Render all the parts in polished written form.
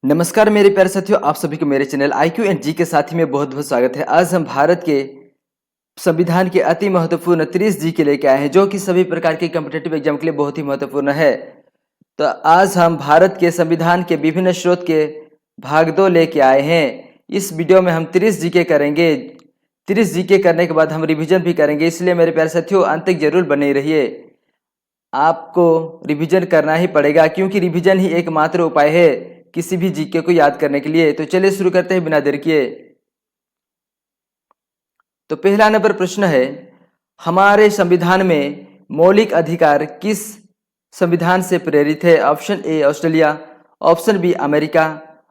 नमस्कार मेरे प्यारे साथियों, आप सभी को मेरे चैनल IQ एंड जी के साथी में बहुत बहुत स्वागत है। आज हम भारत के संविधान के अति महत्वपूर्ण 30 जी के लेके आए हैं, जो कि सभी प्रकार के कॉम्पिटेटिव एग्जाम के लिए बहुत ही महत्वपूर्ण है। तो आज हम भारत के संविधान के विभिन्न स्रोत के भाग 2 लेके आए हैं। इस वीडियो में हम 30 जीके करेंगे। 30 जीके करने के बाद हम रिविजन भी करेंगे, इसलिए मेरे प्यारे साथियों अंत तक जरूर बने रहिए। आपको रिवीजन करना ही पड़ेगा, क्योंकि रिवीजन ही एकमात्र उपाय है किसी भी जीके को याद करने के लिए। तो चलिए शुरू करते हैं बिना देर किए। तो पहला नंबर प्रश्न है, हमारे संविधान में मौलिक अधिकार किस संविधान से प्रेरित है? Option A Australia, option B America,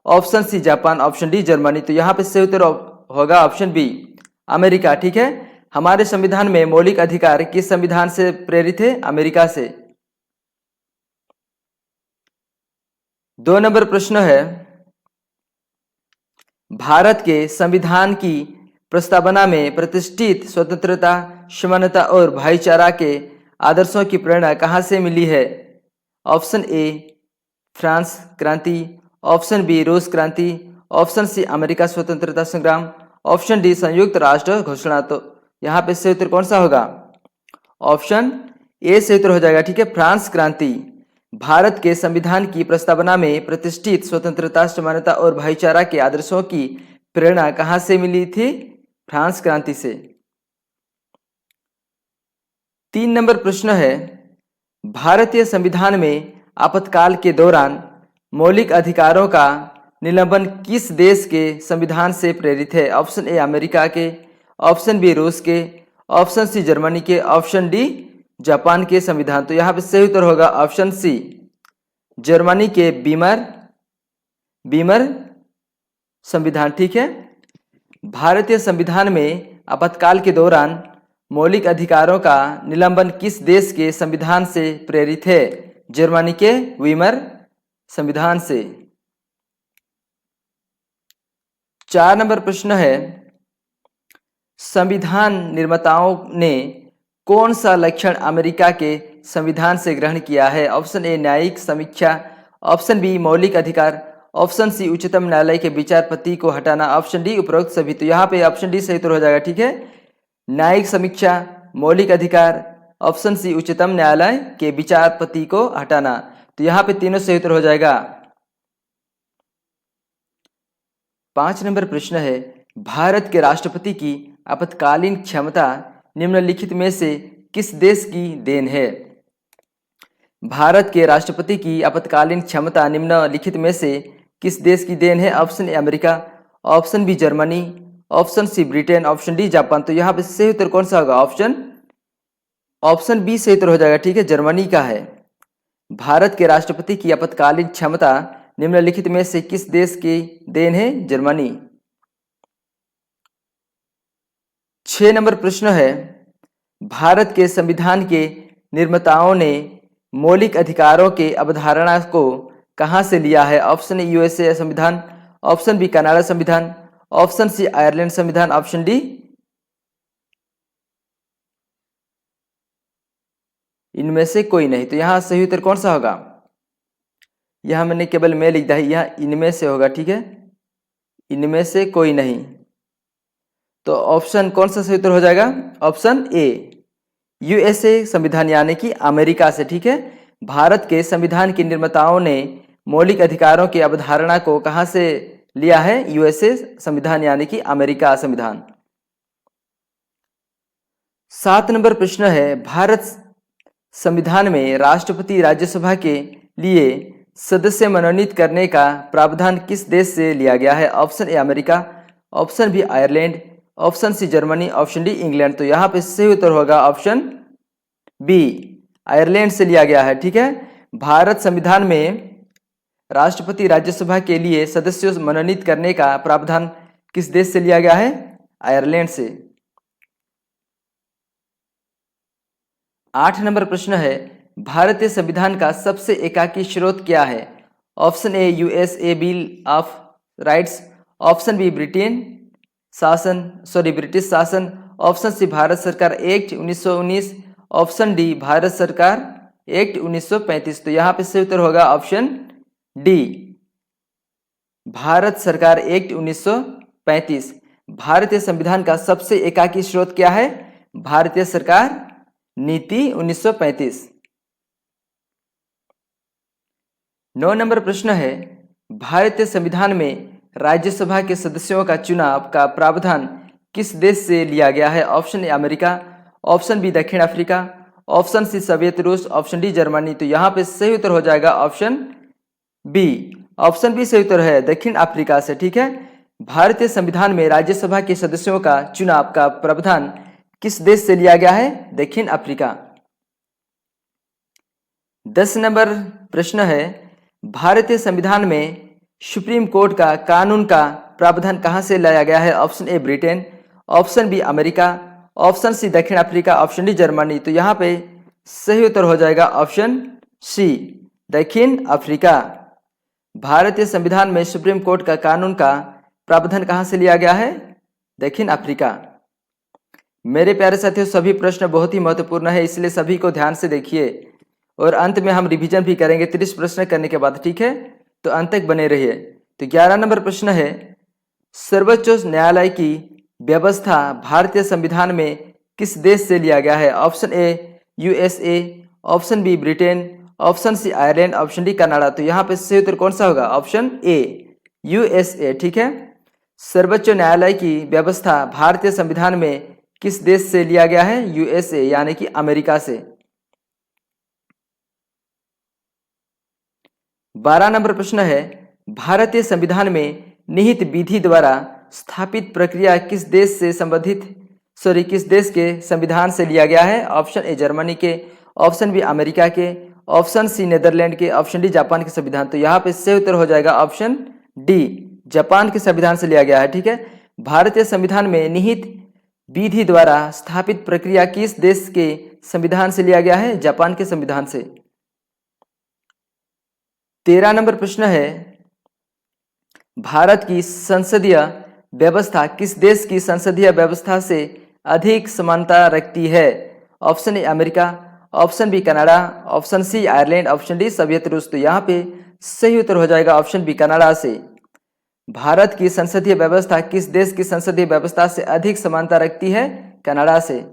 option C Japan, option D Germany. तो यहाँ पे सही उत्तर होगा ऑप्शन बी अमेरिका। ठीक है, हमारे संविधान में मौलिक अधिकार किस संविधान से प्रेरित है? अमेरिका से। 2 नंबर प्रश्न है, भारत के संविधान की प्रस्तावना में प्रतिष्ठित स्वतंत्रता, समानता और भाईचारा के आदर्शों की प्रेरणा कहाँ से मिली है? ऑप्शन ए फ्रांस क्रांति, ऑप्शन बी रूस क्रांति, ऑप्शन सी अमेरिका स्वतंत्रता संग्राम, ऑप्शन डी संयुक्त राष्ट्र घोषणा। तो यहाँ पे सही उत्तर कौन सा होगा? ऑप्शन ए सही उत्तर हो जाएगा। ठीक है, फ्रांस क्रांति। भारत के संविधान की प्रस्तावना में प्रतिष्ठित स्वतंत्रता, समानता और भाईचारा के आदर्शों की प्रेरणा कहाँ से मिली थी? फ्रांस क्रांति से। 3 नंबर प्रश्न है, भारतीय संविधान में आपातकाल के दौरान मौलिक अधिकारों का निलंबन किस देश के संविधान से प्रेरित है? ऑप्शन ए अमेरिका के, ऑप्शन बी रूस के, ऑप्शन सी जर्मनी के, ऑप्शन डी जापान के संविधान। तो यहाँ पे सही उत्तर होगा ऑप्शन सी जर्मनी के बीमर संविधान। ठीक है, भारतीय संविधान में आपातकाल के दौरान मौलिक अधिकारों का निलंबन किस देश के संविधान से प्रेरित है? जर्मनी के वीमर संविधान से। 4 नंबर प्रश्न है, संविधान निर्माताओं ने कौन सा लक्षण अमेरिका के संविधान से ग्रहण किया है? ऑप्शन ए न्यायिक समीक्षा, ऑप्शन बी मौलिक अधिकार, ऑप्शन सी उच्चतम न्यायालय के विचारपति को हटाना, ऑप्शन डी उपरोक्त सभी। तो यहाँ पे ऑप्शन डी सही उत्तर हो जाएगा। ठीक है, न्यायिक समीक्षा, मौलिक अधिकार, ऑप्शन सी उच्चतम न्यायालय के विचारपति को हटाना। तो यहाँ पे तीनों सही उत्तर हो जाएगा। 5 नंबर प्रश्न है, भारत के राष्ट्रपति की आपातकालीन क्षमता निम्नलिखित में से किस देश की देन है? भारत के राष्ट्रपति की आपातकालीन क्षमता निम्नलिखित में से किस देश की देन है? Option A America, option B Germany, option C Britain, option D Japan. तो यहाँ पे सही उत्तर कौन सा होगा? ऑप्शन बी सही उत्तर हो जाएगा। ठीक है, जर्मनी का है। भारत के राष्ट्रपति की आपातकालीन क्षमता निम्नलिखित में से किस देश की देन है? जर्मनी। 6 नंबर प्रश्न है, भारत के संविधान के निर्माताओं ने मौलिक अधिकारों के अवधारणा को कहां से लिया है? ऑप्शन ए यूएसए संविधान, ऑप्शन बी कनाडा संविधान, ऑप्शन सी आयरलैंड संविधान, ऑप्शन डी इनमें से कोई नहीं। तो यहां सही उत्तर कौन सा होगा? यहां मैंने केवल मैं लिख दिया है, यहां इनमें से होगा। ठीक है, इनमें से कोई नहीं। तो ऑप्शन कौन सा सही उत्तर हो जाएगा? ऑप्शन ए यूएसए संविधान, यानी कि अमेरिका से। ठीक है, भारत के संविधान के निर्माताओं ने मौलिक अधिकारों की अवधारणा को कहां से लिया है? यूएसए संविधान, यानी कि अमेरिका संविधान। 7 नंबर प्रश्न है, भारत संविधान में राष्ट्रपति राज्यसभा के लिए सदस्य मनोनीत करने का प्रावधान किस देश से लिया गया है? Option A America, option B Ireland, option C Germany, option D England. तो यहाँ पे सही उत्तर होगा ऑप्शन बी आयरलैंड से लिया गया है। ठीक है, भारत संविधान में राष्ट्रपति राज्यसभा के लिए सदस्यों मनोनीत करने का प्रावधान किस देश से लिया गया है? आयरलैंड से। 8 नंबर प्रश्न है, भारतीय संविधान का सबसे एकाकी स्रोत क्या है? Option A USA bill of rights, option B British शासन, ऑप्शन सी भारत सरकार एक्ट 1919, ऑप्शन डी भारत सरकार एक्ट 1935। तो यहाँ पे सही उत्तर होगा ऑप्शन डी भारत सरकार एक्ट 1935। भारतीय संविधान का सबसे एकाकी स्रोत क्या है? भारतीय सरकार नीति 1935। 9 नंबर प्रश्न है, भारतीय संविधान में राज्यसभा के सदस्यों का चुनाव का प्रावधान किस देश से लिया गया है? Option A America, option B दक्षिण अफ्रीका, ऑप्शन सी सोवियत रूस, ऑप्शन डी जर्मनी। तो यहाँ पे सही उत्तर हो जाएगा ऑप्शन बी। ऑप्शन बी सही उत्तर है, दक्षिण अफ्रीका से। ठीक है, भारतीय संविधान में राज्यसभा के सदस्यों का चुनाव का प्रावधान किस देश से लिया गया है? दक्षिण अफ्रीका। 10 नंबर प्रश्न है, भारतीय संविधान में सुप्रीम कोर्ट का कानून का प्रावधान कहां से लाया गया है? Option A Britain, option B America, option C दक्षिण अफ्रीका, ऑप्शन डी जर्मनी। तो यहाँ पे सही उत्तर हो जाएगा ऑप्शन सी, दक्षिण अफ्रीका। भारतीय संविधान में सुप्रीम कोर्ट का कानून का प्रावधान कहां से लिया गया है? दक्षिण अफ्रीका। मेरे प्यारे साथियों, सभी प्रश्न बहुत ही महत्वपूर्ण है, इसलिए सभी को ध्यान से देखिए और अंत में हम रिवीजन भी करेंगे 30 प्रश्न करने के बाद। ठीक है, तो अंत तक बने रहिए। तो 11 नंबर प्रश्न है, सर्वोच्च न्यायालय की व्यवस्था भारतीय संविधान में किस देश से लिया गया है? Option A USA, option B Britain, option C Ireland, option D Canada. तो यहाँ पे सही उत्तर कौन सा होगा? Option A USA. ठीक है, सर्वोच्च न्यायालय की व्यवस्था भारतीय संविधान में किस देश से लिया गया है? यूएसए यानी कि अमेरिका से। 12 नंबर प्रश्न है, भारतीय संविधान में निहित विधि द्वारा स्थापित प्रक्रिया किस देश के संविधान से लिया गया है? ऑप्शन ए जर्मनी के, ऑप्शन बी अमेरिका के, ऑप्शन सी नेदरलैंड के, ऑप्शन डी जापान के संविधान। तो यहाँ पे सही उत्तर हो जाएगा ऑप्शन डी, जापान के संविधान से लिया गया है। ठीक है, भारतीय संविधान में निहित विधि द्वारा स्थापित प्रक्रिया किस देश के संविधान से लिया गया है? जापान के संविधान से। 13 नंबर प्रश्न है, भारत की संसदीय व्यवस्था किस देश की संसदीय व्यवस्था से अधिक समानता रखती है? Option A America, option B Canada, option C Ireland, option D Soviet रूस। तो यहाँ पे सही उत्तर हो जाएगा ऑप्शन बी कनाडा से। भारत की संसदीय व्यवस्था किस देश की संसदीय व्यवस्था से अधिक समानता रखती है? कनाडा से।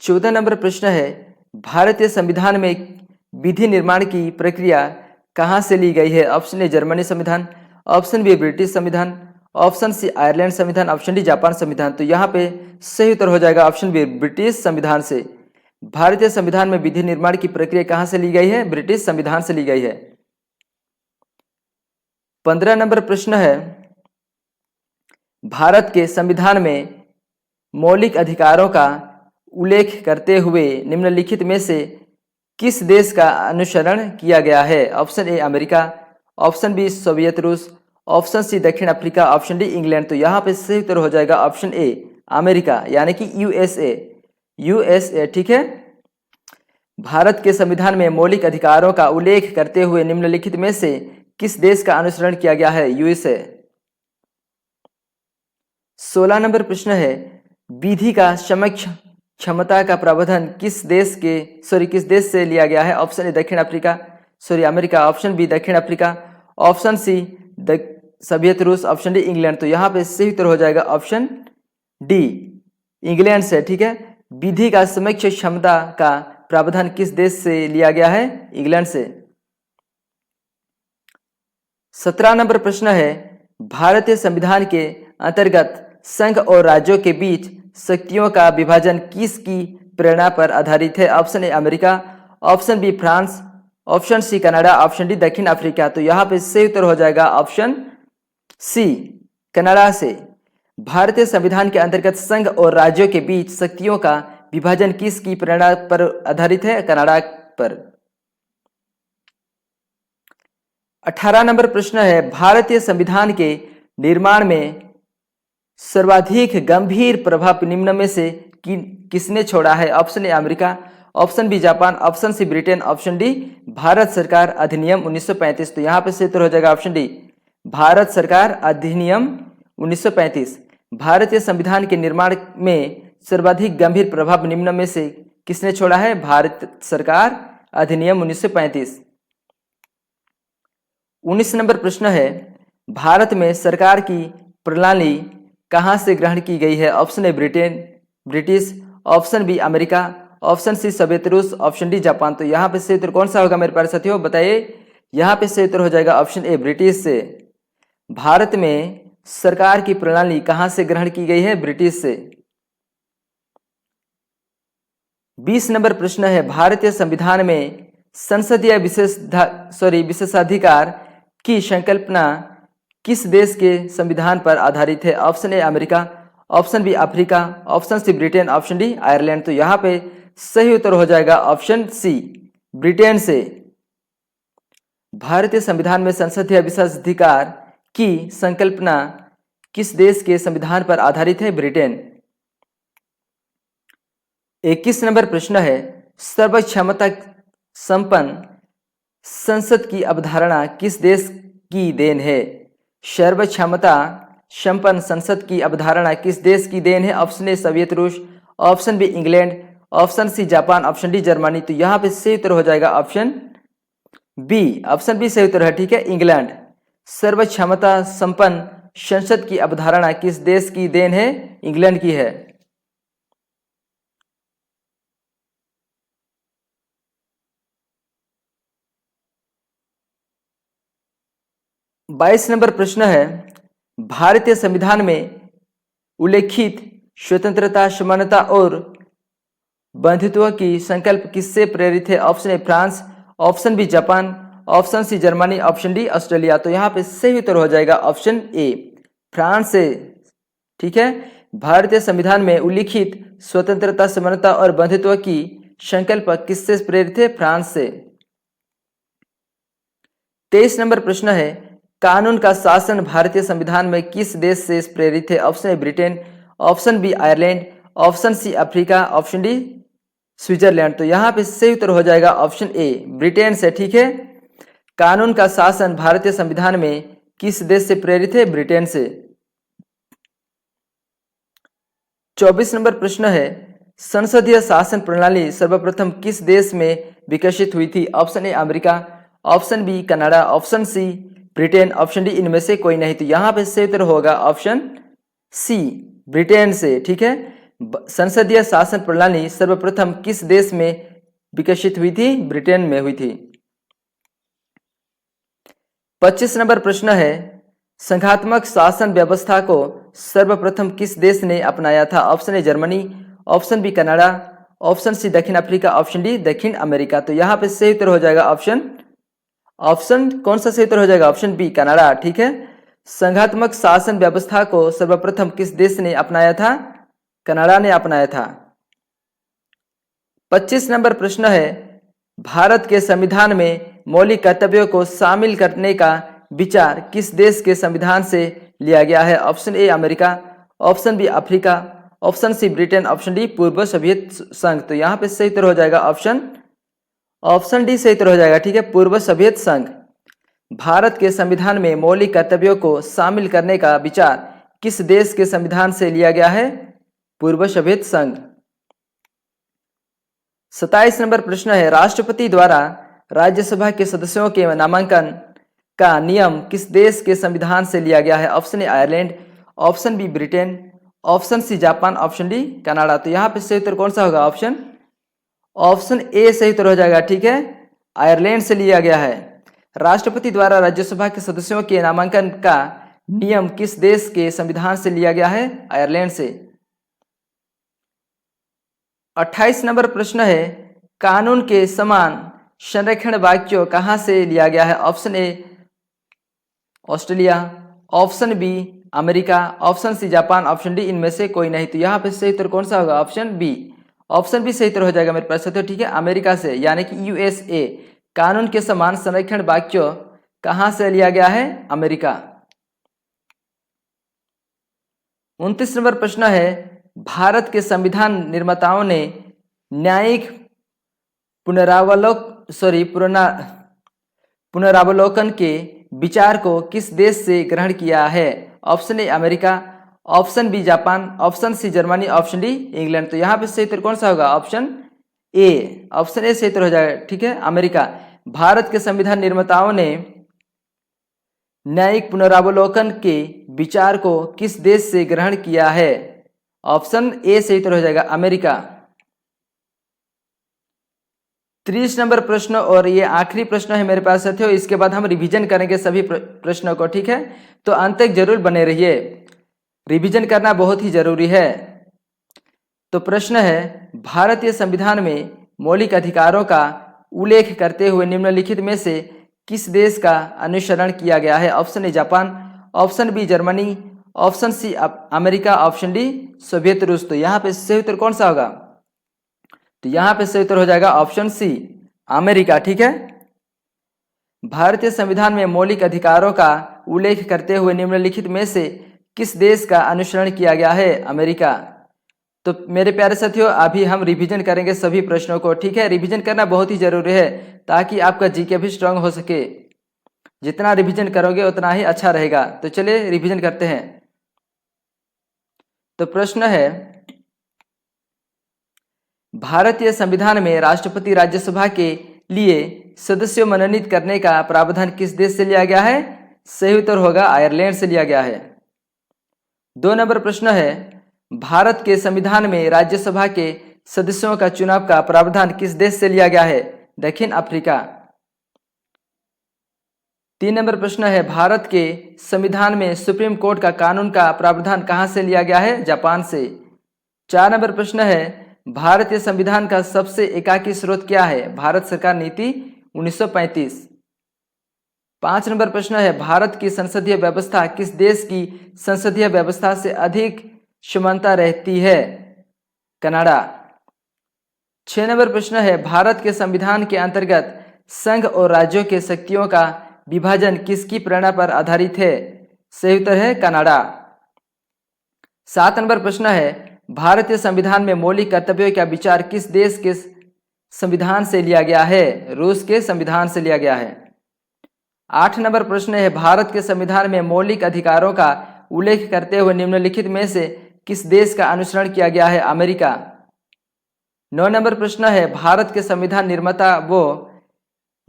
14 नंबर प्रश्न है, भारतीय संविधान में विधि निर्माण की प्रक्रिया कहां से ली गई है? ऑप्शन ए जर्मनी संविधान, ऑप्शन बी ब्रिटिश संविधान, ऑप्शन सी आयरलैंड संविधान, ऑप्शन डी जापान संविधान। तो यहाँ पे सही उत्तर हो जाएगा ऑप्शन बी ब्रिटिश संविधान से। भारतीय संविधान में विधि निर्माण की प्रक्रिया कहां से ली गई है? ब्रिटिश संविधान से ली गई है। 15 नंबर प्रश्न है, भारत के संविधान में मौलिक अधिकारों का उल्लेख करते हुए निम्नलिखित में से किस देश का अनुसरण किया गया है? Option A America, option B Soviet रूस, ऑप्शन सी दक्षिण अफ्रीका, ऑप्शन डी इंग्लैंड। तो यहाँ पे सही उत्तर हो जाएगा ऑप्शन ए अमेरिका यानी कि यूएसए। ठीक है, भारत के संविधान में मौलिक अधिकारों का उल्लेख करते हुए निम्नलिखित में से किस देश का अनुसरण किया गया है? यूएसए। 16 नंबर प्रश्न है, विधि का समक्ष क्षमता का प्रावधान किस देश से लिया गया है? ऑप्शन ए दक्षिण अफ्रीका, अमेरिका, ऑप्शन बी दक्षिण अफ्रीका, ऑप्शन सी सोवियत रूस, ऑप्शन डी इंग्लैंड। तो यहाँ पे सही उत्तर हो जाएगा ऑप्शन डी इंग्लैंड से। ठीक है, विधि का समक्ष क्षमता का प्रावधान किस देश से लिया गया है? इंग्लैंड से। 17 नंबर प्रश्न है, भारतीय संविधान के अंतर्गत संघ और राज्यों के बीच शक्तियों का विभाजन किसकी प्रेरणा पर आधारित है? Option A America, option B France, option C Canada, option D दक्षिण अफ्रीका। तो यहाँ पे सही उत्तर हो जाएगा ऑप्शन सी कनाडा से। भारतीय संविधान के अंतर्गत संघ और राज्यों के बीच शक्तियों का विभाजन किसकी प्रेरणा पर आधारित है? कनाडा पर। 18 नंबर प्रश्न है, भारतीय संविधान के निर्माण में सर्वाधिक गंभीर प्रभाव निम्न में से किसने छोड़ा है? Option A America, option B Japan, option C Britain, option D Bharat सरकार अधिनियम 1935। तो यहाँ पे सही उत्तर हो जाएगा ऑप्शन डी भारत सरकार अधिनियम 1935। भारतीय संविधान के निर्माण में सर्वाधिक गंभीर प्रभाव निम्न में से किसने छोड़ा है? भारत सरकार अधिनियम 1935। 19 नंबर प्रश्न है, भारत में सरकार की प्रणाली कहाँ से ग्रहण की गई है? Option A Britain, British, option B America, option C Soviet रूस, ऑप्शन डी जापान। तो यहाँ पे सही उत्तर कौन सा होगा मेरे प्यारे साथियों, बताइए। यहाँ पे सही उत्तर हो जाएगा ऑप्शन ए ब्रिटिश से। भारत में सरकार की प्रणाली कहाँ से ग्रहण की गई है? ब्रिटिश से। 20 नंबर प्रश्न है, भारतीय संविधान में संसदीय विशेषाधिकार की संकल्पना किस देश के संविधान पर आधारित है? Option A America, option B Africa, option C Britain, option D Ireland. तो यहाँ पे सही उत्तर हो जाएगा ऑप्शन सी ब्रिटेन से। भारतीय संविधान में संसदीय विशेषाधिकार की संकल्पना किस देश के संविधान पर आधारित है? ब्रिटेन। 21 नंबर प्रश्न है, सर्व क्षमता संपन्न संसद की अवधारणा किस देश की देन है? सर्व क्षमता संपन्न संसद की अवधारणा किस देश की देन है? ऑप्शन ए सोवियत रूस, option B England, option C Japan, option D Germany. तो यहाँ पे सही उत्तर हो जाएगा ऑप्शन बी। ऑप्शन बी सही उत्तर है, ठीक है, इंग्लैंड। सर्व क्षमता संपन्न संसद की अवधारणा किस देश की देन है? इंग्लैंड की है। बाईस नंबर प्रश्न है, भारतीय संविधान में उल्लेखित स्वतंत्रता, समानता और बंधुत्व की संकल्प किससे प्रेरित है? Option A France, option B Japan, option C Germany, option D Australia. तो यहाँ पे सही उत्तर हो जाएगा ऑप्शन ए फ्रांस से, ठीक है। भारतीय संविधान में उल्लिखित स्वतंत्रता, समानता और बंधुत्व की संकल्प किससे प्रेरित है? फ्रांस से। 23 नंबर प्रश्न है, कानून का शासन भारतीय संविधान में किस देश से प्रेरित है? Option A Britain, option B Ireland, option C Africa, option D Switzerland. तो यहाँ पे सही उत्तर हो जाएगा ऑप्शन ए ब्रिटेन से, ठीक है। कानून का शासन भारतीय संविधान में किस देश से प्रेरित है? ब्रिटेन से। 24 नंबर प्रश्न है, संसदीय शासन प्रणाली सर्वप्रथम किस देश में विकसित हुई थी? Option A America, option B Canada, option C Britain, option D इनमें से कोई नहीं। तो यहाँ पे सही उत्तर होगा ऑप्शन सी ब्रिटेन से, ठीक है। संसदीय शासन प्रणाली सर्वप्रथम किस देश में विकसित हुई थी? ब्रिटेन में हुई थी। 25 नंबर प्रश्न है, संघात्मक शासन व्यवस्था को सर्वप्रथम किस देश ने अपनाया था? Option A Germany, option B Canada, option C दक्षिण अफ्रीका, ऑप्शन डी दक्षिण अमेरिका। तो यहाँ पे सही उत्तर हो जाएगा ऑप्शन कौन सा सही उत्तर हो जाएगा? ऑप्शन बी कनाडा, ठीक है। संघात्मक शासन व्यवस्था को सर्वप्रथम किस देश ने अपनाया था? कनाडा ने अपनाया था। 25 नंबर प्रश्न है, भारत के संविधान में मौलिक कर्तव्यों को शामिल करने का विचार किस देश के संविधान से लिया गया है? Option A America, option B Africa, option C Britain, option D पूर्व सोवियत संघ। तो यहाँ पे सही उत्तर हो जाएगा ऑप्शन डी सही उत्तर हो जाएगा, ठीक है, पूर्व सोवियत संघ। भारत के संविधान में मौलिक कर्तव्यों को शामिल करने का विचार किस देश के संविधान से लिया गया है? पूर्व सोवियत संघ। 27 नंबर प्रश्न है, राष्ट्रपति द्वारा राज्यसभा के सदस्यों के नामांकन का नियम किस देश के संविधान से लिया गया है? Option A Ireland, option B Britain, option C Japan, option D Canada. तो यहाँ पे सही उत्तर कौन सा होगा? ऑप्शन ए सही उत्तर हो जाएगा, ठीक है, आयरलैंड से लिया गया है। राष्ट्रपति द्वारा राज्यसभा के सदस्यों के नामांकन का नियम किस देश के संविधान से लिया गया है? आयरलैंड से। 28 नंबर प्रश्न है, कानून के समान संरक्षण वाक्य कहां से लिया गया है? Option A Australia, option B America, option C Japan, option D इनमें से कोई नहीं। तो यहाँ पे सही उत्तर कौन सा होगा? ऑप्शन बी सही उत्तर हो जाएगा मेरे पास, तो ठीक है, अमेरिका से, यानी कि यूएसए। कानून के समान संरक्षण वाक्य कहां से लिया गया है? अमेरिका। 29 नंबर प्रश्न है, भारत के संविधान निर्माताओं ने न्यायिक पुनरावलोकन के विचार को किस देश से ग्रहण किया है? Option A America, option B Japan, option C Germany, option D England. तो यहाँ पे सही उत्तर कौन सा होगा? ऑप्शन ए सही उत्तर हो जाएगा, ठीक है, अमेरिका। भारत के संविधान निर्माताओं ने न्यायिक पुनरावलोकन के विचार को किस देश से ग्रहण किया है? ऑप्शन ए सही उत्तर हो जाएगा अमेरिका। 30 नंबर प्रश्न और ये आखिरी प्रश्न है मेरे पास साथियों, इसके बाद हम रिवीजन करेंगे सभी प्रश्नों को, ठीक है? तो अंत तक जरूर बने रहिए, रिवीजन करना बहुत ही जरूरी है। तो प्रश्न है, भारतीय संविधान में मौलिक अधिकारों का उल्लेख करते हुए निम्नलिखित में से किस देश का अनुसरण किया गया है? Option A Japan, option B Germany, option C America, option D Soviet रूस। तो यहाँ पे सही उत्तर कौन सा होगा? तो यहाँ पे सही उत्तर हो जाएगा ऑप्शन सी अमेरिका, ठीक है? भारतीय संविधान में मौलिक अधिकारों का उल्लेख करते हुए निम्नलिखित में से किस देश का अनुसरण किया गया है? अमेरिका। तो मेरे प्यारे साथियों, अभी हम रिवीजन करेंगे सभी प्रश्नों को, ठीक है? रिवीजन करना बहुत ही जरूरी है ताकि आपका जीके भी स्ट्रांग हो सके। जितना रिवीजन करोगे उतना ही अच्छा रहेगा। तो चलिए रिवीजन करते हैं। तो प्रश्न है, भारतीय संविधान में राष्ट्रपति राज्यसभा के लिए सदस्यों मनोनीत करने का प्रावधान किस देश से लिया गया है? सही उत्तर होगा आयरलैंड से लिया गया है। 2 नंबर प्रश्न है, भारत के संविधान में राज्यसभा के सदस्यों का चुनाव का प्रावधान किस देश से लिया गया है? दक्षिण अफ्रीका। 3 नंबर प्रश्न है, भारत के संविधान में सुप्रीम कोर्ट का कानून का प्रावधान कहां से लिया गया है? जापान से। 4 नंबर प्रश्न है, भारतीय संविधान का सबसे एकाकी स्रोत क्या है? भारत सरकार नीति 1935। 5 नंबर प्रश्न है, भारत की संसदीय व्यवस्था किस देश की संसदीय व्यवस्था से अधिक समानता रहती है? कनाडा। 6 नंबर प्रश्न है, भारत के संविधान के अंतर्गत संघ और राज्यों के शक्तियों का विभाजन किसकी प्रेरणा पर आधारित है? सही उत्तर है कनाडा। 7 नंबर प्रश्न है, भारतीय संविधान में मौलिक कर्तव्यों का विचार किस देश के संविधान से लिया गया है? रूस के संविधान से लिया गया है। 8 नंबर प्रश्न है, भारत के संविधान में मौलिक अधिकारों का उल्लेख करते हुए निम्नलिखित में से किस देश का अनुसरण किया गया है? अमेरिका। 9 नंबर प्रश्न है, भारत के संविधान निर्माता वो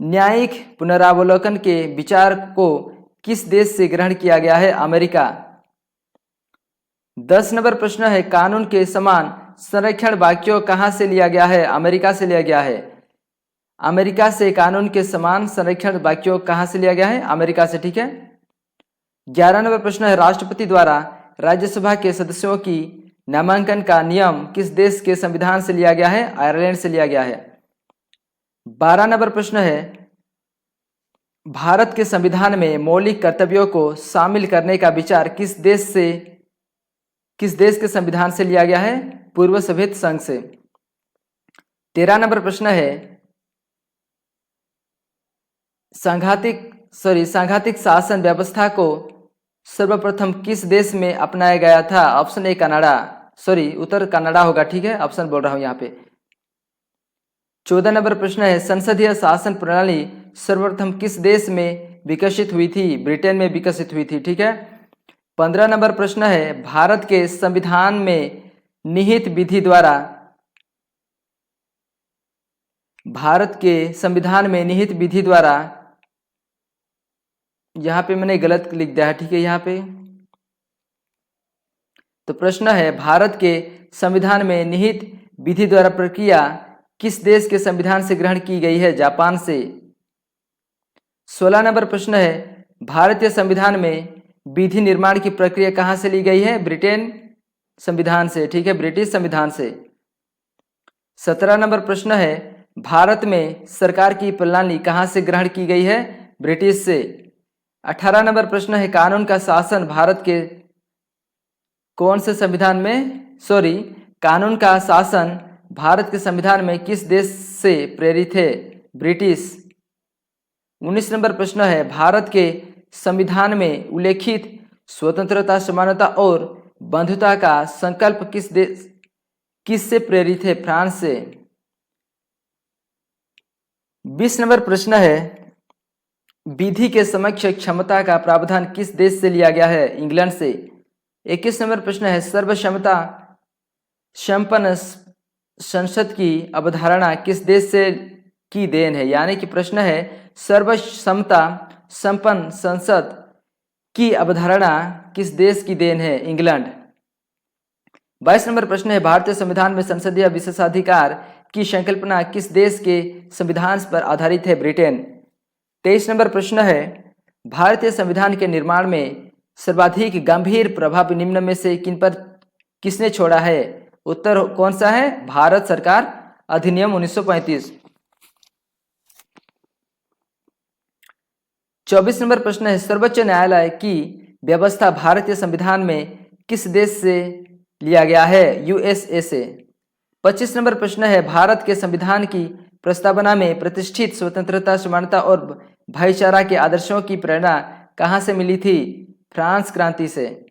न्यायिक पुनरावलोकन के विचार को किस देश से ग्रहण किया गया है? अमेरिका। 10 नंबर प्रश्न है, कानून के समान संरक्षण वाक्यों कहां से लिया गया है? अमेरिका से लिया गया है। अमेरिका से कानून के समान संरक्षण वाक्यों कहां से लिया गया है? अमेरिका से, ठीक है? 11 नंबर प्रश्न है, राष्ट्रपति द्वारा राज्यसभा के सदस्यों की नामांकन का नियम किस देश के संविधान से लिया गया है? आयरलैंड से लिया गया है। 12 नंबर प्रश्न है, भारत के संविधान में मौलिक कर्तव्यों को शामिल करने का विचार किस देश के संविधान से लिया गया है? पूर्व सोवियत संघ से। 13 नंबर प्रश्न है, सांघातिक शासन व्यवस्था को सर्वप्रथम किस देश में अपनाया गया था? ऑप्शन ए कनाडा, उत्तर कनाडा होगा, ठीक है? ऑप्शन बोल रहा हूं यहाँ पे। 14 नंबर प्रश्न है, संसदीय शासन प्रणाली सर्वप्रथम किस देश में विकसित हुई थी? ब्रिटेन में विकसित हुई थी, ठीक है? 15 नंबर प्रश्न है, भारत के संविधान में निहित विधि द्वारा यहाँ पे मैंने गलत लिख दिया है, ठीक है? यहाँ पे तो प्रश्न है, भारत के संविधान में निहित विधि द्वारा प्रक्रिया किस देश के संविधान से ग्रहण की गई है? जापान से। 16 नंबर प्रश्न है, भारतीय संविधान में विधि निर्माण की प्रक्रिया कहां से ली गई है? ब्रिटेन संविधान से, ठीक है? ब्रिटिश संविधान से। 17 नंबर प्रश्न है, भारत में सरकार की प्रणाली कहां से ग्रहण की गई है? ब्रिटिश से। 18 नंबर प्रश्न है, कानून का शासन भारत के कौन से संविधान में कानून का शासन भारत के संविधान में किस देश से प्रेरित है? ब्रिटिश। 19 नंबर प्रश्न है, भारत के संविधान में उल्लेखित स्वतंत्रता, समानता और बंधुता का संकल्प किस से प्रेरित है? फ्रांस से। 20 नंबर प्रश्न है, विधि के समक्ष क्षमता का प्रावधान किस देश से लिया गया है? इंग्लैंड से। 21 नंबर प्रश्न है, सर्वक्षमता संपन्न संसद की अवधारणा किस देश से की देन है? यानी कि प्रश्न है, सर्वक्षमता संपन्न संसद की अवधारणा किस देश की देन है? इंग्लैंड। 22 नंबर प्रश्न है, भारतीय संविधान में संसदीय विशेषाधिकार की संकल्पना किस देश के संविधान पर आधारित है? ब्रिटेन। 23 नंबर प्रश्न है, भारतीय संविधान के निर्माण में सर्वाधिक गंभीर प्रभाव निम्न में से किन पर किसने छोड़ा है? उत्तर कौन सा है? भारत सरकार अधिनियम 1935। 24 नंबर प्रश्न है, सर्वोच्च न्यायालय की व्यवस्था भारतीय संविधान में किस देश से लिया गया है? यूएसए से। 25 नंबर प्रश्न है, भारत के संविधान की प्रस्तावना में प्रतिष्ठित स्वतंत्रता, समानता और भाईचारा के आदर्शों की प्रेरणा कहां से मिली थी? फ्रांस क्रांति से।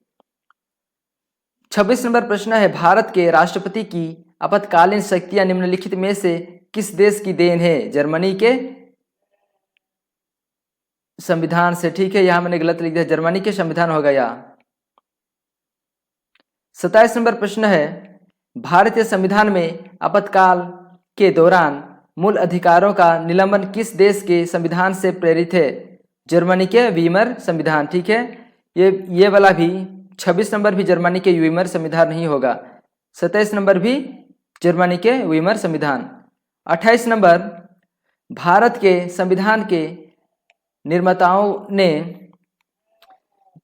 26 नंबर प्रश्न है, भारत के राष्ट्रपति की आपातकालीन शक्तियां निम्नलिखित में से किस देश की देन है? जर्मनी के संविधान से। ठीक है, यहां मैंने गलत लिख दिया, जर्मनी के संविधान होगा यहाँ। 27 नंबर प्रश्न है, भारतीय संविधान में आपातकाल के दौरान मूल अधिकारों का निलंबन किस देश के संविधान से प्रेरित है? जर्मनी के वीमर संविधान। ठीक है, ये वाला भी 26 नंबर भी जर्मनी के वीमर संविधान नहीं होगा। 27 नंबर भी जर्मनी के वीमर संविधान। 28 नंबर, भारत के संविधान के निर्माताओं ने,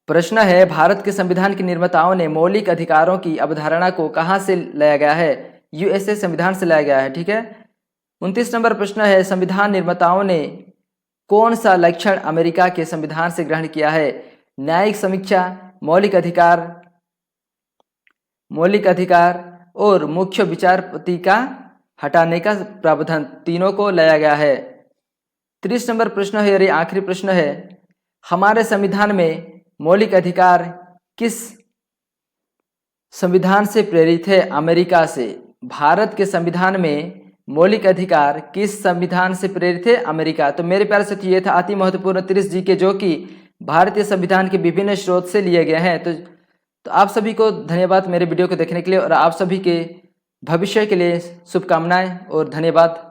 प्रश्न है, भारत के संविधान के निर्माताओं ने मौलिक अधिकारों की अवधारणा को कहां से लाया गया है? यूएसए संविधान से लाया गया है। ठीक है। 29 नंबर प्रश्न है, संविधान निर्माताओं ने कौन सा लक्षण अमेरिका के संविधान से ग्रहण किया है? न्यायिक समीक्षा, मौलिक अधिकार और मुख्य विचारपति का हटाने का प्रावधान, तीनों को लाया गया है। 30 नंबर प्रश्न है, ये आखिरी प्रश्न है, हमारे संविधान में मौलिक अधिकार किस संविधान से प्रेरित है? अमेरिका से। भारत के संविधान में मौलिक अधिकार किस संविधान से प्रेरित है? अमेरिका। तो मेरे प्यारे साथियों, ये था अति महत्वपूर्ण 30 जी के, जो कि भारतीय संविधान के विभिन्न स्रोत से लिए गए हैं। तो आप सभी को धन्यवाद मेरे वीडियो को देखने के लिए, और आप सभी के भविष्य के लिए शुभकामनाएं और धन्यवाद।